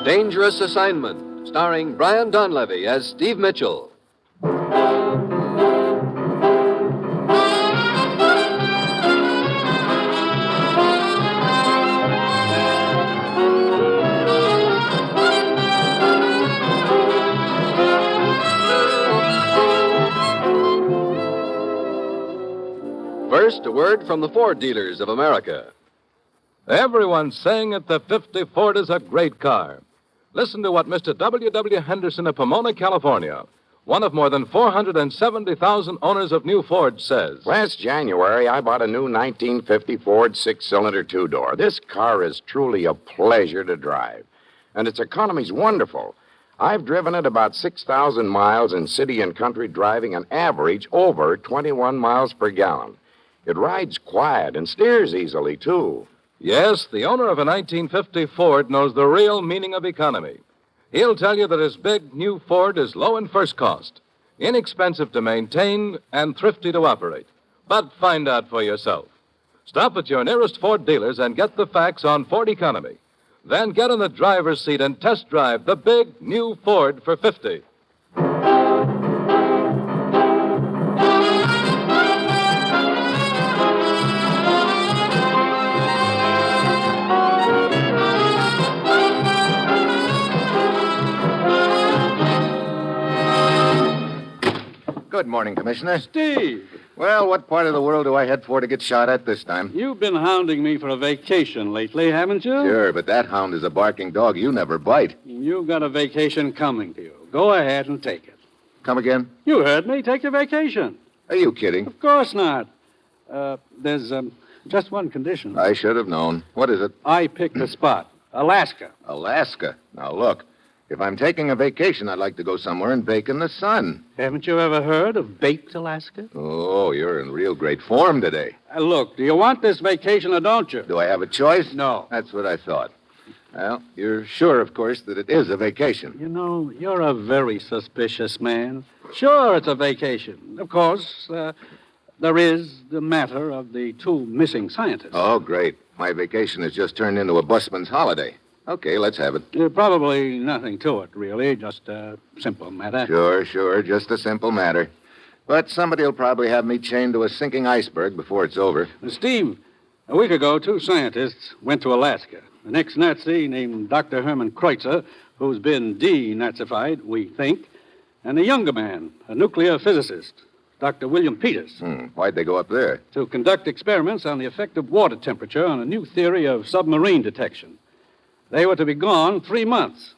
Dangerous Assignment, starring Brian Donlevy as Steve Mitchell. First, a word from the Ford dealers of America. Everyone's saying that the 50 Ford is a great car. Listen to what Mr. W. Henderson of Pomona, California, one of more than 470,000 owners of new Fords, says. Last January, I bought a new 1950 Ford six-cylinder two-door. This car is truly a pleasure to drive, and its economy's wonderful. I've driven it about 6,000 miles in city and country, driving an average over 21 miles per gallon. It rides quiet and steers easily, too. Yes, the owner of a 1950 Ford knows the real meaning of economy. He'll tell you that his big new Ford is low in first cost, inexpensive to maintain, and thrifty to operate. But find out for yourself. Stop at your nearest Ford dealers and get the facts on Ford economy. Then get in the driver's seat and test drive the big new Ford for 50. Good morning, Commissioner. Steve, Well, what part of the world do I head for to get shot at this time? you've been hounding me for a vacation lately, haven't you? Sure, but that hound is a barking dog. You never bite. You've got a vacation coming to you. Go ahead and take it. Come again? You heard me. Take your vacation. Are you kidding? Of course not. There's just one condition. I should have known. What is it? I picked the spot. Alaska. Alaska. Now, look. If I'm taking a vacation, I'd like to go somewhere and bake in the sun. Haven't you ever heard of baked Alaska? Oh, you're in real great form today. Look, do you want this vacation or don't you? Do I have a choice? No. That's what I thought. Well, you're sure, of course, that it is a vacation. You know, you're a very suspicious man. Sure, it's a vacation. Of course, there is the matter of the two missing scientists. Oh, great. My vacation has just turned into a busman's holiday. Okay, let's have it. Probably nothing to it, really. Just a simple matter. Sure. Just a simple matter. But somebody will probably have me chained to a sinking iceberg before it's over. Steve, a week ago, two scientists went to Alaska. An ex-Nazi named Dr. Herman Kreutzer, who's been denazified, we think, and a younger man, a nuclear physicist, Dr. William Peters. Why'd they go up there? To conduct experiments on the effect of water temperature on a new theory of submarine detection. They were to be gone 3 months.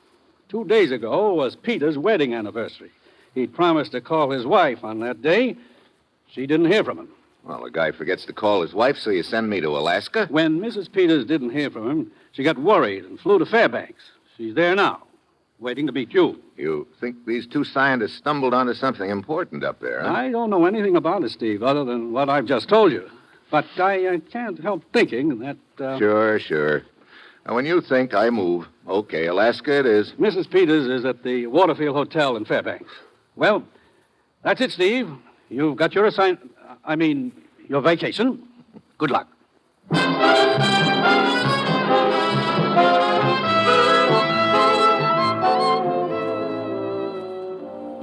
2 days ago was Peter's wedding anniversary. He'd promised to call his wife on that day. She didn't hear from him. Well, a guy forgets to call his wife, so you send me to Alaska? When Mrs. Peters didn't hear from him, she got worried and flew to Fairbanks. She's there now, waiting to meet you. You think these two scientists stumbled onto something important up there, huh? I don't know anything about it, Steve, other than what I've just told you. But I can't help thinking that... Sure. Now, when you think, I move. Okay, Alaska it is. Mrs. Peters is at the Waterfield Hotel in Fairbanks. Well, that's it, Steve. You've got your your vacation. Good luck.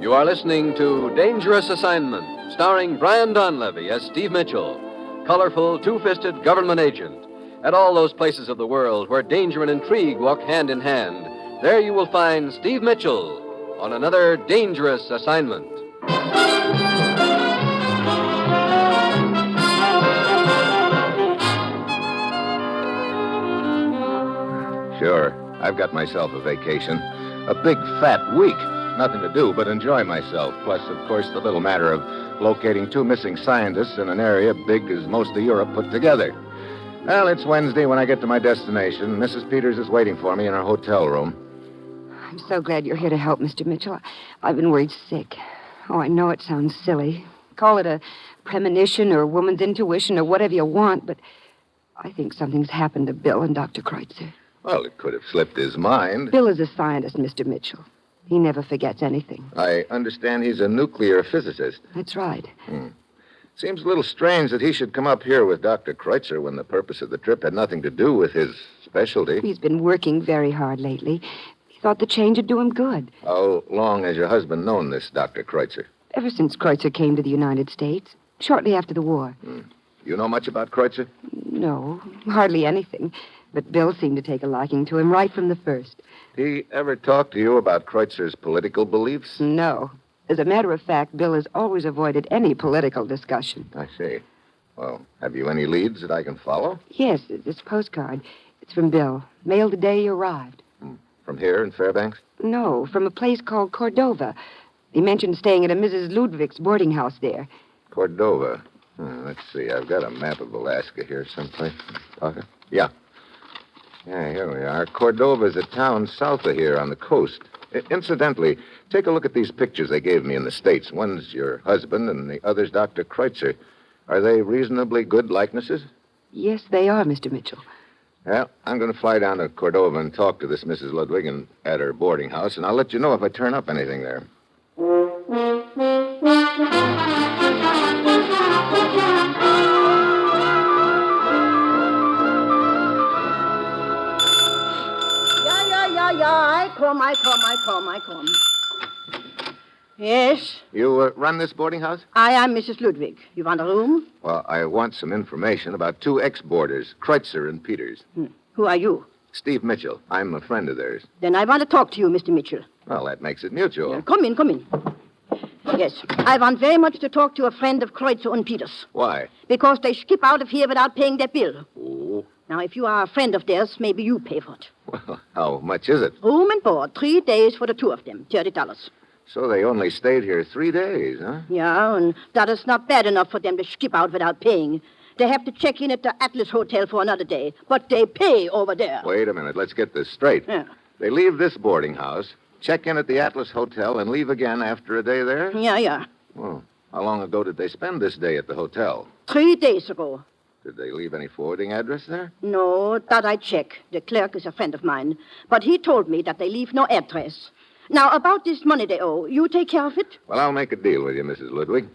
You are listening to Dangerous Assignment, starring Brian Donlevy as Steve Mitchell, colorful, two-fisted government agent. At all those places of the world where danger and intrigue walk hand in hand, there you will find Steve Mitchell on another dangerous assignment. Sure, I've got myself a vacation. A big, fat week. Nothing to do but enjoy myself. Plus, of course, the little matter of locating two missing scientists in an area big as most of Europe put together. Well, it's Wednesday when I get to my destination. Mrs. Peters is waiting for me in her hotel room. I'm so glad you're here to help, Mr. Mitchell. I've been worried sick. Oh, I know it sounds silly. Call it a premonition or woman's intuition or whatever you want, but I think something's happened to Bill and Dr. Kreutzer. Well, it could have slipped his mind. Bill is a scientist, Mr. Mitchell. He never forgets anything. I understand he's a nuclear physicist. That's right. Seems a little strange that he should come up here with Dr. Kreutzer when the purpose of the trip had nothing to do with his specialty. He's been working very hard lately. thought the change would do him good. How long has your husband known this Dr. Kreutzer? Ever since Kreutzer came to the United States, shortly after the war. You know much about Kreutzer? No, hardly anything. But Bill seemed to take a liking to him right from the first. Did he ever talk to you about Kreutzer's political beliefs? No. As a matter of fact, Bill has always avoided any political discussion. I see. Well, have you any leads that I can follow? Yes, this postcard. It's from Bill. Mailed the day he arrived. From here in Fairbanks? No, from a place called Cordova. He mentioned staying at a Mrs. Ludwig's boarding house there. Cordova. Let's see. I've got a map of Alaska here someplace. Talker? Yeah. Yeah, here we are. Cordova's a town south of here on the coast. Incidentally, take a look at these pictures they gave me in the States. One's your husband and the other's Dr. Kreutzer. Are they reasonably good likenesses? Yes, they are, Mr. Mitchell. Well, I'm going to fly down to Cordova and talk to this Mrs. Ludwig at her boarding house, and I'll let you know if I turn up anything there. I come. Yes? You run this boarding house? I am Mrs. Ludwig. You want a room? Well, I want some information about two ex-boarders, Kreutzer and Peters. Who are you? Steve Mitchell. I'm a friend of theirs. Then I want to talk to you, Mr. Mitchell. Well, that makes it mutual. Come in. Yes, I want very much to talk to a friend of Kreutzer and Peters. Why? Because they skip out of here without paying their bill. Oh. Now, if you are a friend of theirs, maybe you pay for it. Well, how much is it? Room and board, 3 days for the two of them, $30. So they only stayed here 3 days, huh? Yeah, and that is not bad enough for them to skip out without paying. They have to check in at the Atlas Hotel for another day, but they pay over there. Wait a minute. Let's get this straight. Yeah. They leave this boarding house, check in at the Atlas Hotel, and leave again after a day there? Yeah. Well, how long ago did they spend this day at the hotel? 3 days ago. Did they leave any forwarding address there? No, that I check. The clerk is a friend of mine. But he told me that they leave no address. Now, about this money they owe, you take care of it? Well, I'll make a deal with you, Mrs. Ludwig.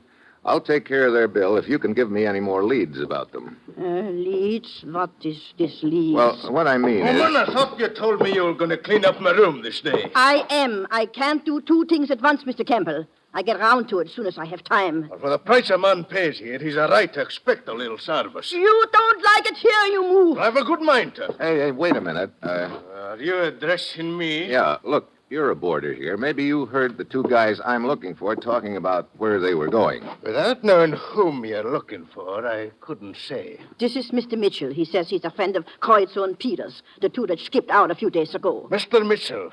I'll take care of their bill if you can give me any more leads about them. Leads? What is this leads? Well, what I mean is... Woman, I thought you told me you were going to clean up my room this day. I am. I can't do 2 things at once, Mr. Campbell. I get round to it as soon as I have time. Well, for the price a man pays here, he's a right to expect a little service. You don't like it here, you move. I have a good mind to. Hey, wait a minute. Are you addressing me? Yeah, look, you're a boarder here. Maybe you heard the two guys I'm looking for talking about where they were going. Without knowing whom you're looking for, I couldn't say. This is Mr. Mitchell. He says he's a friend of Kreutzer and Peters, the two that skipped out a few days ago. Mr. Mitchell,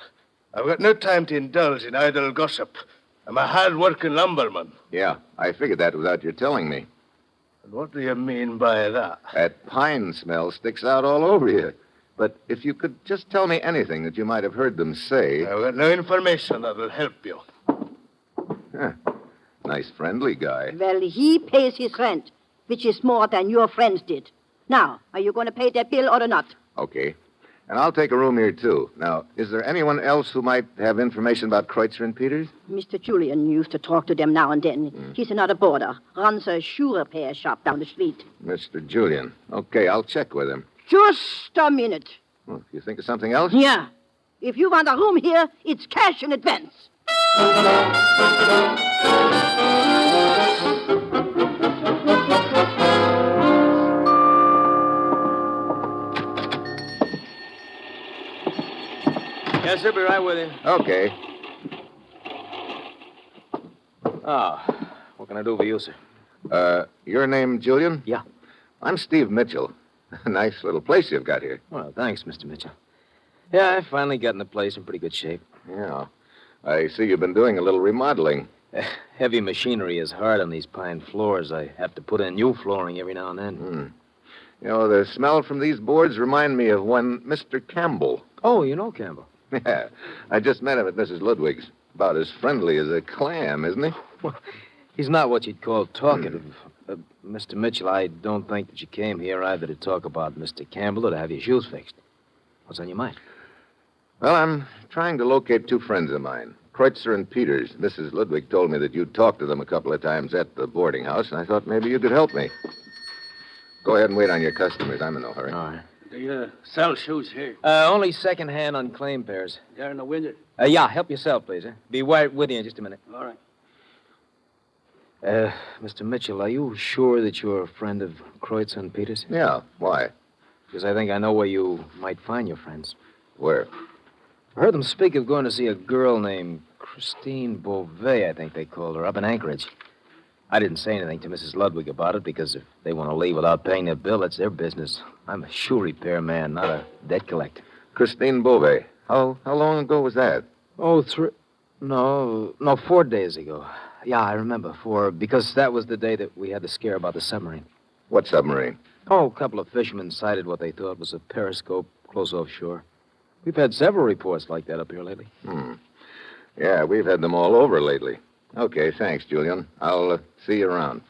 I've got no time to indulge in idle gossip. I'm a hard-working lumberman. Yeah, I figured that without your telling me. And what do you mean by that? That pine smell sticks out all over you. But if you could just tell me anything that you might have heard them say... I've got no information that will help you. Huh. Nice, friendly guy. Well, he pays his rent, which is more than your friends did. Now, are you going to pay their bill or not? Okay. And I'll take a room here, too. Now, is there anyone else who might have information about Kreutzer and Peters? Mr. Julian used to talk to them now and then. He's another boarder. Runs a shoe repair shop down the street. Mr. Julian. Okay, I'll check with him. Just a minute. Well, if you think of something else? Yeah. If you want a room here, it's cash in advance. Yes, sir, be right with you. Okay. What can I do for you, sir? Your name, Julian? Yeah. I'm Steve Mitchell. Nice little place you've got here. Well, thanks, Mr. Mitchell. Yeah, I finally got in the place in pretty good shape. Yeah. I see you've been doing a little remodeling. Heavy machinery is hard on these pine floors. I have to put in new flooring every now and then. You know, the smell from these boards remind me of one Mr. Campbell. Oh, you know Campbell? Yeah. I just met him at Mrs. Ludwig's. About as friendly as a clam, isn't he? Well, he's not what you'd call talkative. Mr. Mitchell, I don't think that you came here either to talk about Mr. Campbell or to have your shoes fixed. What's on your mind? Well, I'm trying to locate two friends of mine, Kreutzer and Peters. Mrs. Ludwig told me that you'd talked to them a couple of times at the boarding house, and I thought maybe you could help me. Go ahead and wait on your customers. I'm in no hurry. All right. Do you sell shoes here? Only second-hand unclaimed pairs. They're in the window. Yeah, help yourself, please. Be right with you in just a minute. All right. Mr. Mitchell, are you sure that you're a friend of Kreutzer and Peters? Yeah, why? Because I think I know where you might find your friends. Where? I heard them speak of going to see a girl named Christine Beauvais, I think they called her, up in Anchorage. I didn't say anything to Mrs. Ludwig about it because if they want to leave without paying their bill, that's their business. I'm a shoe repair man, not a debt collector. Christine Beauvais. How long ago was that? Oh, 4 days ago. Yeah, I remember. Because that was the day that we had the scare about the submarine. What submarine? Oh, a couple of fishermen sighted what they thought was a periscope close offshore. We've had several reports like that up here lately. Yeah, we've had them all over lately. Okay, thanks, Julian. I'll see you around.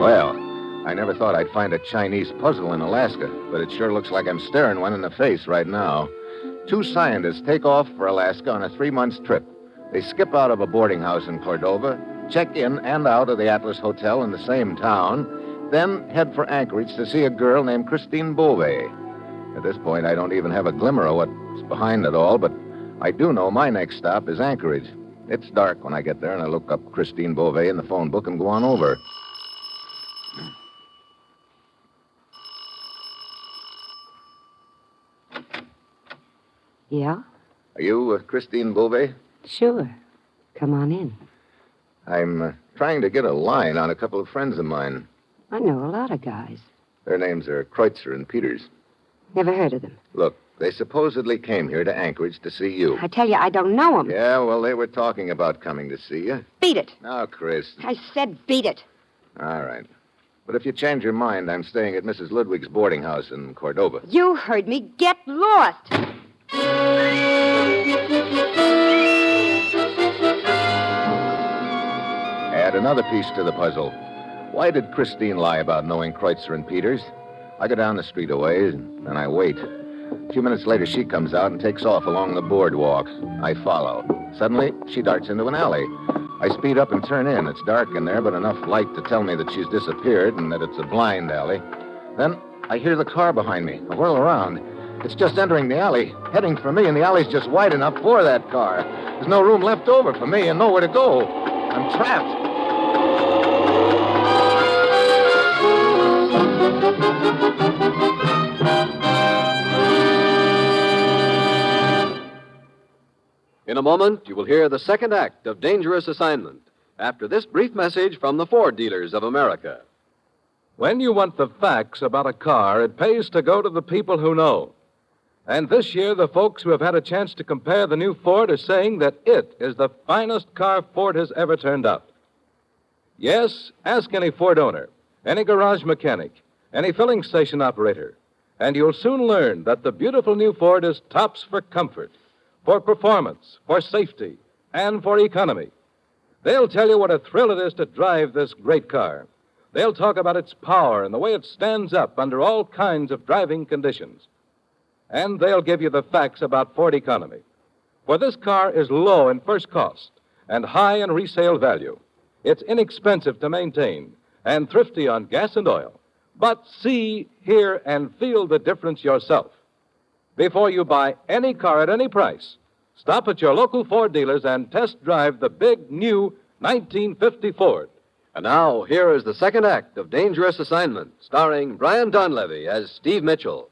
Well, I never thought I'd find a Chinese puzzle in Alaska, but it sure looks like I'm staring one in the face right now. 2 scientists take off for Alaska on a 3-month trip. They skip out of a boarding house in Cordova, check in and out of the Atlas Hotel in the same town, then head for Anchorage to see a girl named Christine Beauvais. At this point, I don't even have a glimmer of what's behind it all, but I do know my next stop is Anchorage. It's dark when I get there, and I look up Christine Beauvais in the phone book and go on over. Yeah? Are you Christine Beauvais? Sure. Come on in. I'm trying to get a line on a couple of friends of mine. I know a lot of guys. Their names are Kreutzer and Peters. Never heard of them. Look, they supposedly came here to Anchorage to see you. I tell you, I don't know them. Yeah, well, they were talking about coming to see you. Beat it. Now, Chris. I said beat it. All right. But if you change your mind, I'm staying at Mrs. Ludwig's boarding house in Cordova. You heard me. Get lost. Add another piece to the puzzle. Why did Christine lie about knowing Kreutzer and Peters? I go down the street a ways, and I wait. A few minutes later, she comes out and takes off along the boardwalk. I follow. Suddenly, she darts into an alley. I speed up and turn in. It's dark in there, but enough light to tell me that she's disappeared and that it's a blind alley. Then I hear the car behind me. I whirl around. It's just entering the alley, heading for me, and the alley's just wide enough for that car. There's no room left over for me and nowhere to go. I'm trapped. In a moment, you will hear the second act of Dangerous Assignment after this brief message from the Ford dealers of America. When you want the facts about a car, it pays to go to the people who know. And this year, the folks who have had a chance to compare the new Ford are saying that it is the finest car Ford has ever turned out. Yes, ask any Ford owner, any garage mechanic, any filling station operator, and you'll soon learn that the beautiful new Ford is tops for comfort, for performance, for safety, and for economy. They'll tell you what a thrill it is to drive this great car. They'll talk about its power and the way it stands up under all kinds of driving conditions. And they'll give you the facts about Ford economy. For this car is low in first cost and high in resale value. It's inexpensive to maintain and thrifty on gas and oil. But see, hear, and feel the difference yourself. Before you buy any car at any price, stop at your local Ford dealers and test drive the big new 1950 Ford. And now, here is the second act of Dangerous Assignment, starring Brian Donlevy as Steve Mitchell.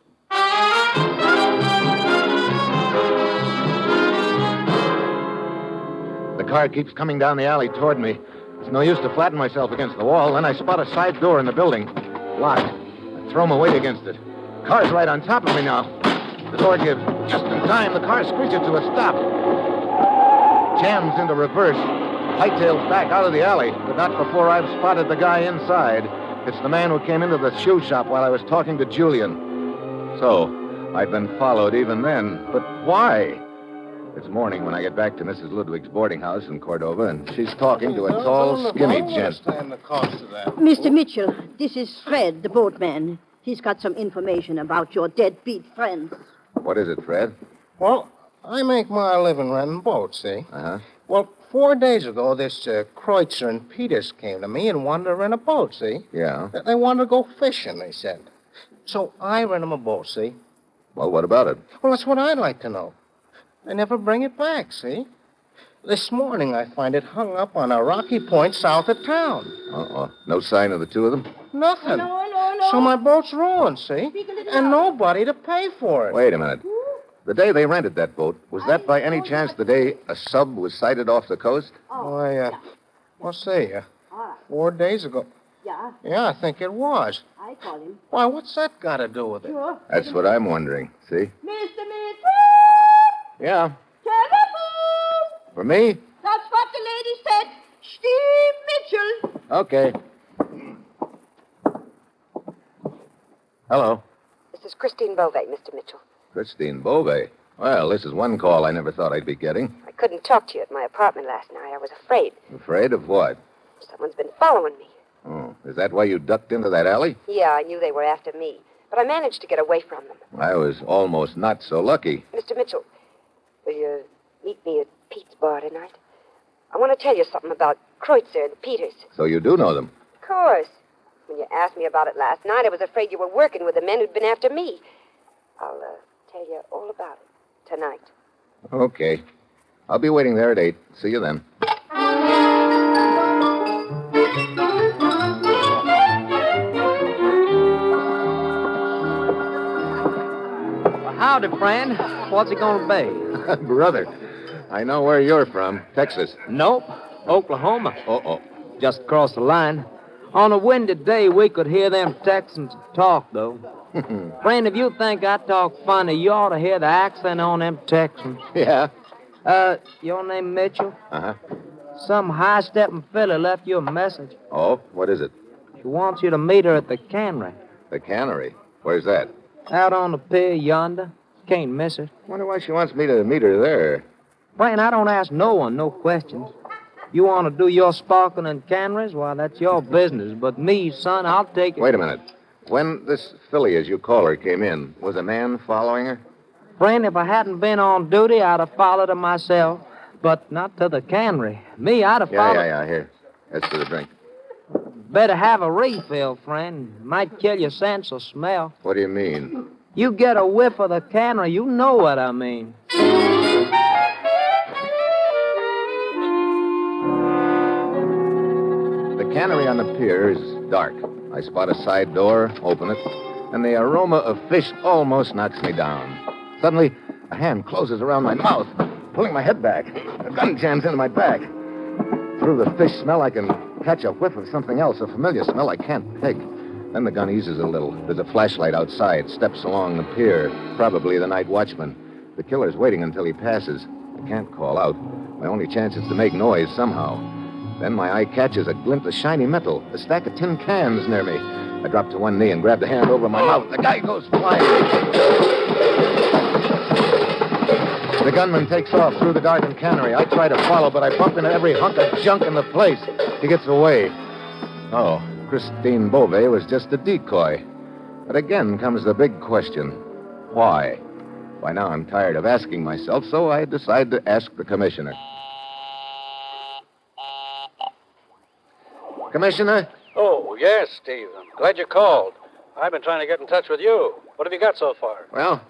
The car keeps coming down the alley toward me. It's no use to flatten myself against the wall. Then I spot a side door in the building. Locked. I throw my weight against it. The car's right on top of me now. The door gives. Just in time, the car screeches to a stop. Jams into reverse. Hightails back out of the alley, but not before I've spotted the guy inside. It's the man who came into the shoe shop while I was talking to Julian. So, I'd been followed even then. But why? It's morning when I get back to Mrs. Ludwig's boarding house in Cordova, and she's talking to a tall, skinny gent. The cost of that. Mr. Mitchell, this is Fred, the boatman. He's got some information about your deadbeat friend. What is it, Fred? Well, I make my living renting boats, see? Uh-huh. Well, 4 days ago, this Kreutzer and Peters came to me and wanted to rent a boat, see? Yeah. They wanted to go fishing, they said. So I rent them a boat, see? Well, what about it? Well, that's what I'd like to know. They never bring it back, see? This morning I find it hung up on a rocky point south of town. Uh-oh. No sign of the two of them? Nothing. No. So my boat's ruined, see? And nobody to pay for it. Wait a minute. The day they rented that boat, was that by any chance the day a sub was sighted off the coast? Why, well, say, 4 days ago. Yeah, Yeah, I think it was. I call him. Why, what's that got to do with it? Sure. That's what I'm wondering. See? Mr. Mitchell! Yeah. Telephone! For me? That's what the lady said. Steve Mitchell. Okay. Hello. This is Christine Bove, Mr. Mitchell. Christine Bove. Well, this is one call I never thought I'd be getting. I couldn't talk to you at my apartment last night. I was afraid. Afraid of what? Someone's been following me. Oh, is that why you ducked into that alley? Yeah, I knew they were after me, but I managed to get away from them. I was almost not so lucky. Mr. Mitchell, will you meet me at Pete's bar tonight? I want to tell you something about Kreutzer and Peters. So you do know them? Of course. When you asked me about it last night, I was afraid you were working with the men who'd been after me. I'll tell you all about it tonight. Okay. I'll be waiting there at 8. See you then. Howdy, friend. What's it gonna be? Brother, I know where you're from. Texas. Nope. Oklahoma. Uh-oh. Just across the line. On a windy day, we could hear them Texans talk, though. Friend, if you think I talk funny, you ought to hear the accent on them Texans. Yeah? Your name Mitchell? Uh-huh. Some high-stepping fella left you a message. Oh, what is it? She wants you to meet her at the cannery. The cannery. Where's that? Out on the pier yonder. Can't miss it. Wonder why she wants me to meet her there. Friend, I don't ask no one no questions. You want to do your sparkling and canneries? Why, that's your business. But me, son, I'll take it. Wait a minute. When this filly, as you call her, came in, was a man following her? Friend, if I hadn't been on duty, I'd have followed her myself. But not to the cannery. Me, I'd have followed... Yeah. Here. That's for the drink. Better have a refill, friend. Might kill your sense of smell. What do you mean? You get a whiff of the cannery, you know what I mean. The cannery on the pier is dark. I spot a side door, open it, and the aroma of fish almost knocks me down. Suddenly, a hand closes around my mouth, pulling my head back. A gun jams into my back. Through the fish smell, I can catch a whiff of something else, a familiar smell I can't peg. Then the gun eases a little. There's a flashlight outside, steps along the pier, probably the night watchman. The killer's waiting until he passes. I can't call out. My only chance is to make noise somehow. Then my eye catches a glint of shiny metal, a stack of tin cans near me. I drop to one knee and grab the hand over my mouth. The guy goes flying. The gunman takes off through the darkened cannery. I try to follow, but I bump into every hunk of junk in the place. He gets away. Oh, Christine Bove was just a decoy. But again comes the big question. Why? By now I'm tired of asking myself, so I decide to ask the commissioner. Commissioner? Oh, yes, Steve. I'm glad you called. I've been trying to get in touch with you. What have you got so far? Well,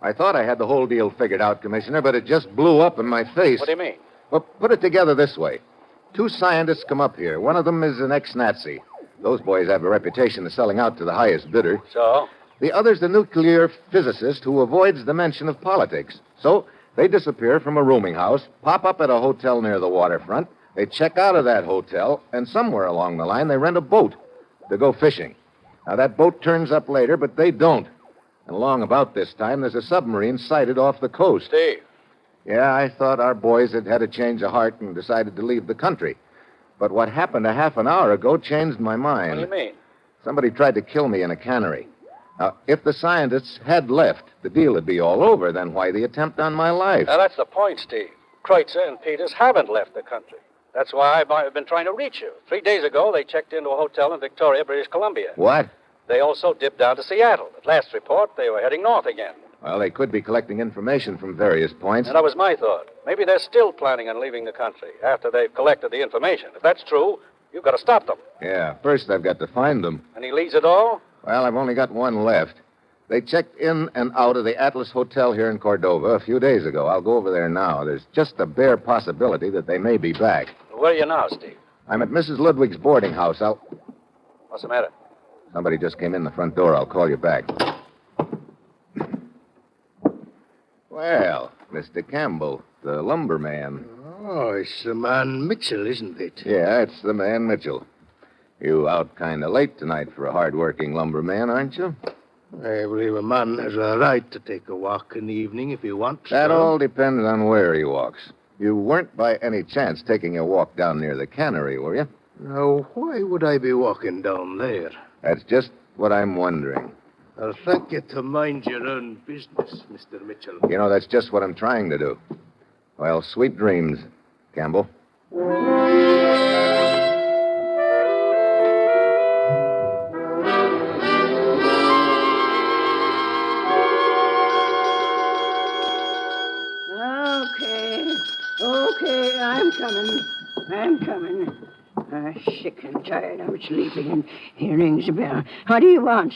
I thought I had the whole deal figured out, Commissioner, but it just blew up in my face. What do you mean? Well, put it together this way. 2 scientists come up here. One of them is an ex-Nazi. Those boys have a reputation of selling out to the highest bidder. So? The other's the nuclear physicist who avoids the mention of politics. So they disappear from a rooming house, pop up at a hotel near the waterfront. They check out of that hotel, and somewhere along the line, they rent a boat to go fishing. Now, that boat turns up later, but they don't. And along about this time, there's a submarine sighted off the coast. Steve. Yeah, I thought our boys had had a change of heart and decided to leave the country. But what happened a half an hour ago changed my mind. What do you mean? Somebody tried to kill me in a cannery. Now, if the scientists had left, the deal would be all over. Then why the attempt on my life? Now, that's the point, Steve. Kreutzer and Peters haven't left the country. That's why I've been trying to reach you. 3 days ago, they checked into a hotel in Victoria, British Columbia. What? They also dipped down to Seattle. At last report, they were heading north again. Well, they could be collecting information from various points. And that was my thought. Maybe they're still planning on leaving the country after they've collected the information. If that's true, you've got to stop them. Yeah, first I've got to find them. Any leads at all? Well, I've only got one left. They checked in and out of the Atlas Hotel here in Cordova a few days ago. I'll go over there now. There's just a bare possibility that they may be back. Where are you now, Steve? I'm at Mrs. Ludwig's boarding house. What's the matter? Somebody just came in the front door. I'll call you back. Well, Mr. Campbell, the lumberman. Oh, it's the man Mitchell, isn't it? Yeah, it's the man Mitchell. You out kind of late tonight for a hard-working lumberman, aren't you? I believe a man has a right to take a walk in the evening if he wants. That all depends on where he walks. You weren't by any chance taking a walk down near the cannery, were you? Now, why would I be walking down there? That's just what I'm wondering. I'll thank you to mind your own business, Mr. Mitchell. You know, that's just what I'm trying to do. Well, sweet dreams, Campbell. Okay, I'm coming. Sick and tired. I'm sleeping, and here rings a bell. What do you want?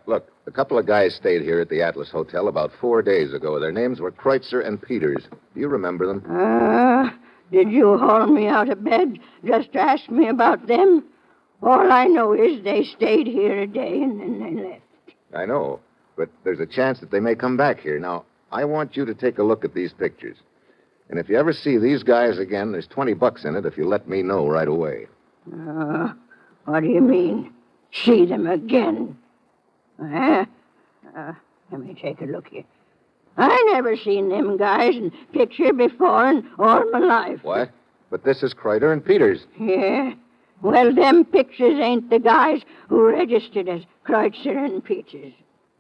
Look, a couple of guys stayed here at the Atlas Hotel about 4 days ago. Their names were Kreutzer and Peters. Do you remember them? Did you haul me out of bed just to ask me about them? All I know is they stayed here a day and then they left. I know, but there's a chance that they may come back here. Now, I want you to take a look at these pictures. And if you ever see these guys again, there's $20 in it if you let me know right away. What do you mean, see them again? Let me take a look here. I never seen them guys in picture before in all my life. What? But this is Kreutzer and Peters. Yeah? Well, them pictures ain't the guys who registered as Kreutzer and Peters.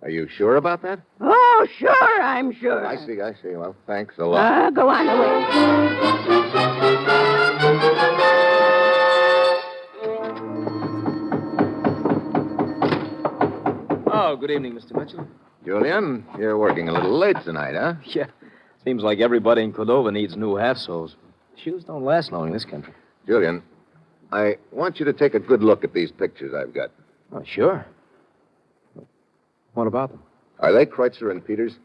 Are you sure about that? Oh, sure, I'm sure. I see. Well, thanks a lot. Go on away. Oh, good evening, Mr. Mitchell. Julian, you're working a little late tonight, huh? Yeah. Seems like everybody in Cordova needs new half soles. Shoes don't last long in this country. Julian, I want you to take a good look at these pictures I've got. Oh, sure. What about them? Are they Kreutzer and Peters?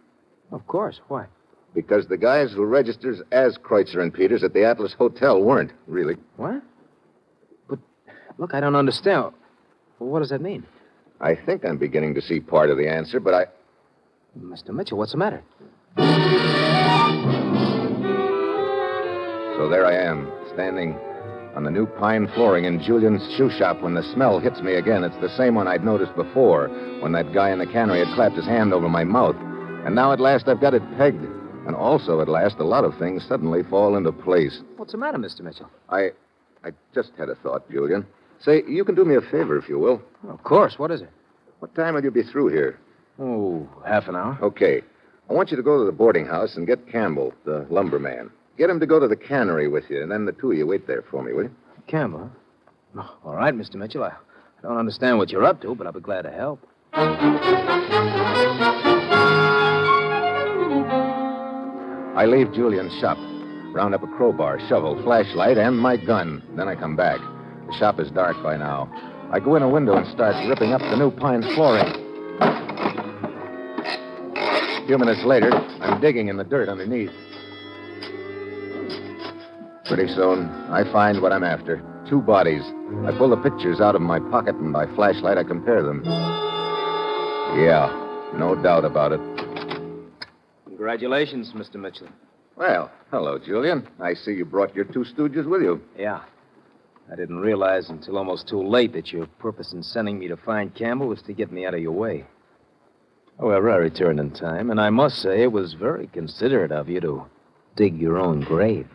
Of course. Why? Because the guys who registers as Kreutzer and Peters at the Atlas Hotel weren't, really. What? But, look, I don't understand. Well, what does that mean? I think I'm beginning to see part of the answer, but Mr. Mitchell, what's the matter? So there I am, standing on the new pine flooring in Julian's shoe shop when the smell hits me again. It's the same one I'd noticed before, when that guy in the cannery had clapped his hand over my mouth. And now at last I've got it pegged. And also at last a lot of things suddenly fall into place. What's the matter, Mr. Mitchell? I just had a thought, Julian. Say, you can do me a favor if you will. Of course. What is it? What time will you be through here? Oh, half an hour. Okay. I want you to go to the boarding house and get Campbell, the lumberman. Get him to go to the cannery with you, and then the two of you wait there for me, will you? Campbell, huh? Oh, all right, Mr. Mitchell. I don't understand what you're up to, but I'll be glad to help. I leave Julian's shop, round up a crowbar, shovel, flashlight, and my gun. Then I come back. The shop is dark by now. I go in a window and start ripping up the new pine flooring. A few minutes later, I'm digging in the dirt underneath. Pretty soon, I find what I'm after. 2 bodies. I pull the pictures out of my pocket, and by flashlight, I compare them. Yeah, no doubt about it. Congratulations, Mr. Mitchell. Well, hello, Julian. I see you brought your 2 stooges with you. Yeah. I didn't realize until almost too late that your purpose in sending me to find Campbell was to get me out of your way. However, I returned in time, and I must say it was very considerate of you to dig your own grave.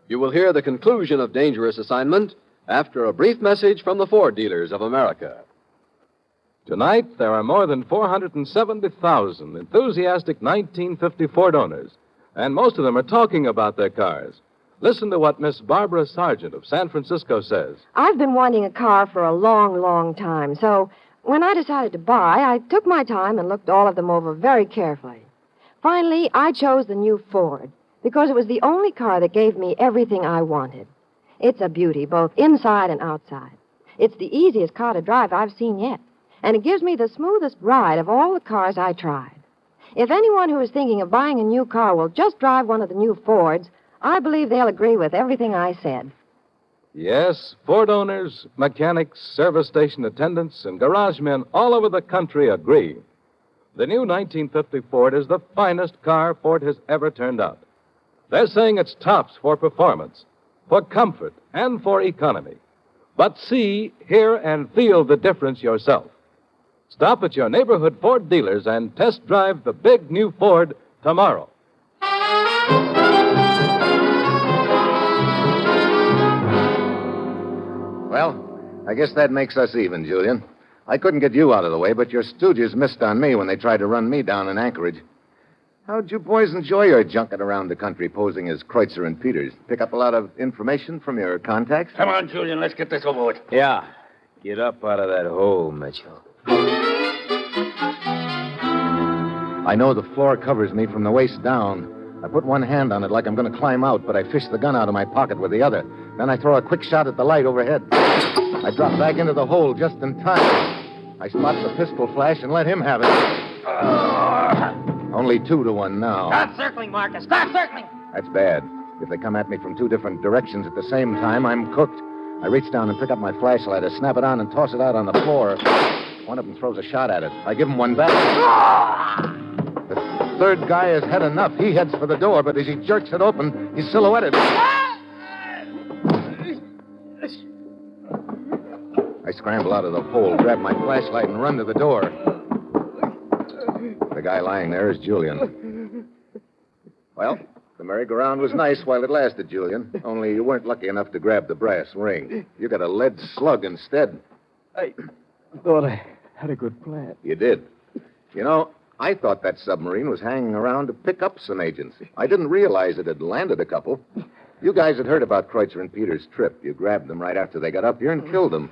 You will hear the conclusion of Dangerous Assignment after a brief message from the Ford dealers of America. Tonight, there are more than 470,000 enthusiastic 1950 Ford owners, and most of them are talking about their cars. Listen to what Miss Barbara Sargent of San Francisco says. I've been wanting a car for a long, long time, so when I decided to buy, I took my time and looked all of them over very carefully. Finally, I chose the new Ford because it was the only car that gave me everything I wanted. It's a beauty, both inside and outside. It's the easiest car to drive I've seen yet, and it gives me the smoothest ride of all the cars I tried. If anyone who is thinking of buying a new car will just drive one of the new Fords, I believe they'll agree with everything I said. Yes, Ford owners, mechanics, service station attendants, and garage men all over the country agree. The new 1950 Ford is the finest car Ford has ever turned out. They're saying it's tops for performance, for comfort, and for economy. But see, hear, and feel the difference yourself. Stop at your neighborhood Ford dealers and test drive the big new Ford tomorrow. Well, I guess that makes us even, Julian. I couldn't get you out of the way, but your stooges missed on me when they tried to run me down in Anchorage. How'd you boys enjoy your junket around the country posing as Kreutzer and Peters? Pick up a lot of information from your contacts? Come on, Julian, let's get this over with. Yeah. Get up out of that hole, Mitchell. I know the floor covers me from the waist down. I put one hand on it like I'm going to climb out, but I fish the gun out of my pocket with the other. Then I throw a quick shot at the light overhead. I drop back into the hole just in time. I spot the pistol flash and let him have it. Only 2-1 now. Start circling, Marcus. Start circling. That's bad. If they come at me from 2 different directions at the same time, I'm cooked. I reach down and pick up my flashlight. I snap it on and toss it out on the floor. One of them throws a shot at it. I give him one back. The third guy has had enough. He heads for the door, but as he jerks it open, he's silhouetted. I scramble out of the hole, grab my flashlight, and run to the door. The guy lying there is Julian. Well, the merry-go-round was nice while it lasted, Julian. Only you weren't lucky enough to grab the brass ring. You got a lead slug instead. I thought I had a good plan. You did. You know, I thought that submarine was hanging around to pick up some agents. I didn't realize it had landed a couple. You guys had heard about Kreutzer and Peters' trip. You grabbed them right after they got up here and killed them.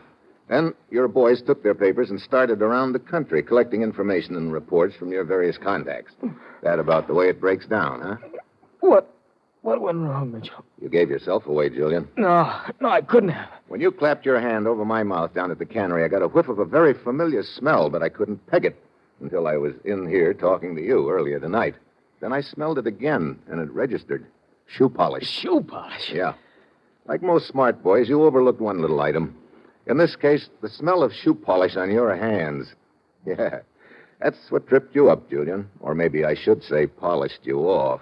Then your boys took their papers and started around the country collecting information and reports from your various contacts. That about the way it breaks down, huh? What went wrong, Mitchell? You gave yourself away, Julian. No, I couldn't have. When you clapped your hand over my mouth down at the cannery, I got a whiff of a very familiar smell, but I couldn't peg it until I was in here talking to you earlier tonight. Then I smelled it again, and it registered. Shoe polish. Shoe polish? Yeah. Like most smart boys, you overlooked one little item. In this case, the smell of shoe polish on your hands. Yeah. That's what tripped you up, Julian. Or maybe I should say polished you off.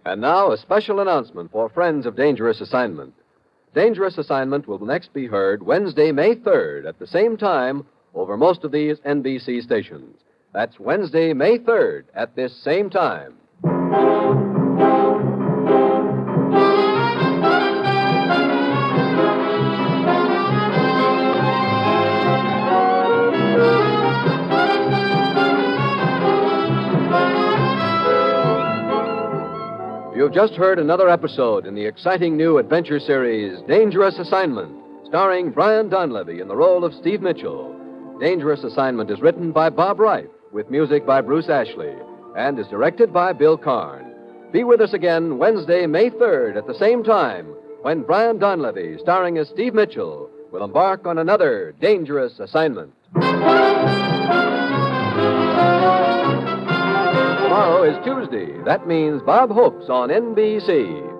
And now, a special announcement for friends of Dangerous Assignment. Dangerous Assignment will next be heard Wednesday, May 3rd at the same time over most of these NBC stations. That's Wednesday, May 3rd at this same time. You've just heard another episode in the exciting new adventure series, Dangerous Assignment, starring Brian Donlevy in the role of Steve Mitchell. Dangerous Assignment is written by Bob Wright, with music by Bruce Ashley, and is directed by Bill Karn. Be with us again Wednesday, May 3rd at the same time, when Brian Donlevy, starring as Steve Mitchell, will embark on another Dangerous Assignment. Tomorrow is Tuesday. That means Bob Hope's on NBC.